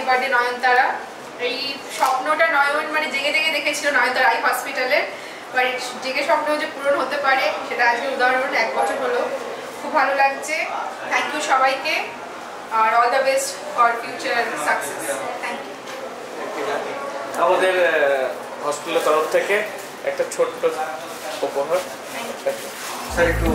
Birthday নয়নতারা। এই স্বপ্নটা নয়ন মানে জেগে জেগে দেখেছিল নয়নতারা আই হসপিটালে, বাট জেগে স্বপ্ন যে পূরণ হতে পারে সেটা আজকে উদাহরণ, 1 বছর হলো। খুব ভালো লাগছে। থ্যাংক ইউ সবাইকে, আর all the best for future success. Thank you. আমাদের হসপিটালের তরফ থেকে একটা ছোট্ট উপহার। স্যার একটু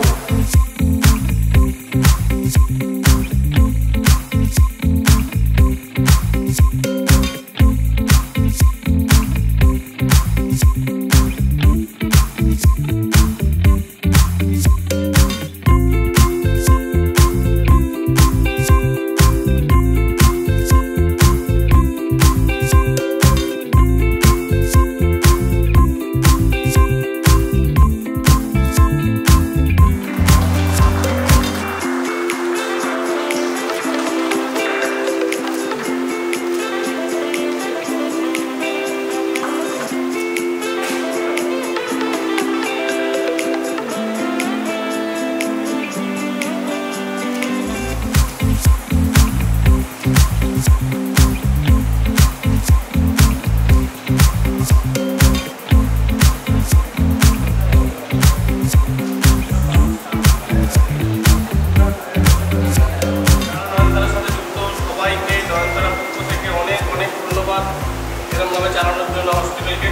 এরকমভাবে চালানোর জন্য হসপিটালকে।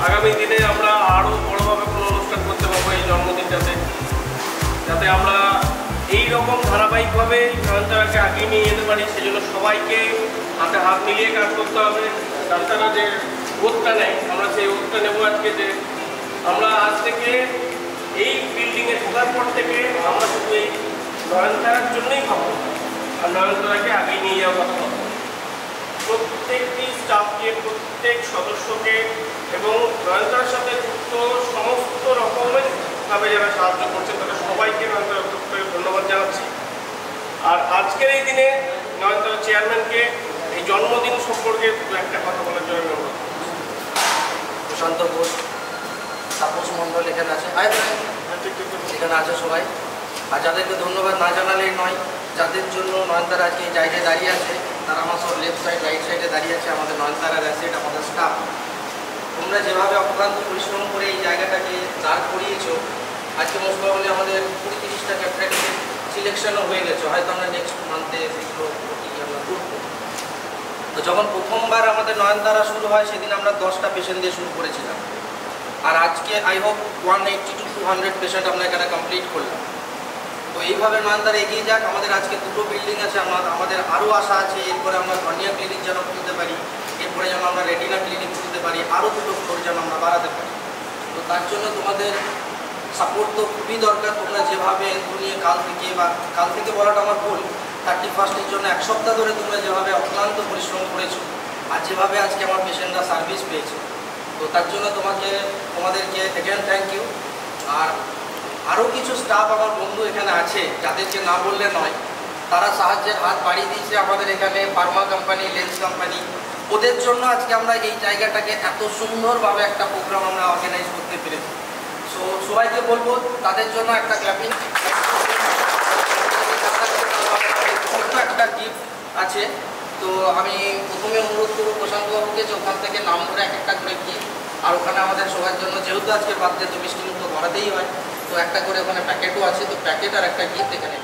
আগামী দিনে আমরা আরও বড়োভাবে কোনো অনুষ্ঠান করতে পারবো এই জন্মদিনটাতে, যাতে আমরা এই রকম ধারাবাহিকভাবে নয়নতারাকে আগিয়ে নিয়ে যেতে পারি। সেজন্য সবাইকে হাতে হাত মিলিয়ে কাজ করতে হবে। নয়নতারা যে ওতটা নেয়, আমরা সেই ওতটা নেবো আজকে, যে আমরা আজ থেকে এই বিল্ডিংয়ে ঢোকার পর থেকে আমরা শুধু এই নয়নতারার জন্যই ভাববো, আর নয়নতারাকে আগিয়ে নিয়ে যাওয়ার কথা ভাববো। প্রত্যেকটি স্টাফকে, প্রত্যেক সদস্যকে এবং নয়নতারার সাথে যুক্ত সমস্ত রকমেরভাবে যারা সাহায্য করছে তাদের সবাইকে নয়নতারার তরফ থেকে ধন্যবাদ জানাচ্ছি। আর আজকের এই দিনে নয়নতারা চেয়ারম্যানকে এই জন্মদিন সম্পর্কে একটা কথা বলার জন্য অনুরোধ। প্রশান্ত ঘোষ, তাপস মণ্ডল এখানে আছে, এখানে আছে সবাই। আর যাদেরকে ধন্যবাদ না জানালেই নয়, যাদের জন্য নয়নতারা আজকে এই জায়গায় দাঁড়িয়ে আছে, তারা আমার সব লেফট সাইড রাইট সাইডে দাঁড়িয়ে আছে। আমাদের নয়নতারার অ্যাসেট, আমাদের স্টাফ। তোমরা যেভাবে অক্লান্ত পরিশ্রম করে এই জায়গাটাকে দাঁড় করিয়েছো, আজকে মোস্ট প্রবাবলি আমাদের 20-30টা ক্যাপ্টেনকে সিলেকশনও হয়ে গেছে। হয়তো আমরা নেক্সট মান্থে সেগুলো আমরা করবো। তো যখন প্রথমবার আমাদের নয়নতারা শুরু হয়, সেদিন আমরা 10টা পেশেন্ট দিয়ে শুরু করেছিলাম। আর আজকে আই হোপ 180 to 200 পেশেন্ট আমরা এখানে কমপ্লিট করলাম। তো এইভাবে নয়নতারা এগিয়ে যাক। আমাদের আজকে 2টো বিল্ডিং আছে, আমাদের আরও আশা আছে এরপরে আমরা কর্নিয়া ক্লিনিক যেন খুলতে পারি, এরপরে যেন আমরা রেটিনা ক্লিনিক খুলতে পারি, আরও 2টো ফ্লোর যেন আমরা বাড়াতে পারি। তো তার জন্য তোমাদের সাপোর্ট তো খুবই দরকার। তোমরা যেভাবে নিয়ে কাল থেকে বলাটা আমার ভুল, 31st জন্য 1 সপ্তাহ ধরে তোমরা যেভাবে অক্লান্ত পরিশ্রম করেছো, আর যেভাবে আজকে আমার পেশেন্টরা সার্ভিস পেয়েছে, তো তার জন্য তোমাদেরকে এগেন থ্যাংক ইউ। আর আরও কিছু স্টাফ আমার বন্ধু এখানে আছে, যাদেরকে না বললে নয়, তারা সাহায্যের হাত বাড়িয়ে দিয়েছে আমাদের এখানে। ফার্মা কোম্পানি, লেন্স কোম্পানি, ওদের জন্য আজকে আমরা এই জায়গাটাকে এত সুন্দরভাবে একটা প্রোগ্রাম আমরা অর্গানাইজ করতে পেরেছি। সো সবাইকে বলবো তাদের জন্য একটা ক্ল্যাপিং। একটা গিফট আছে, তো আমি প্রথমে অনুরোধ করবো প্রশান্ত বাবুকে যে ওখান থেকে নাম ধরে একটা করে গিফট, আর ওখানে আমাদের সবার জন্য যেহেতু আজকে বার্থডে তো মিষ্টি মুখ তো করাতেই হয়, তো একটা করে ওখানে প্যাকেটও আছে, তো প্যাকেট আর একটা গিফট এখানে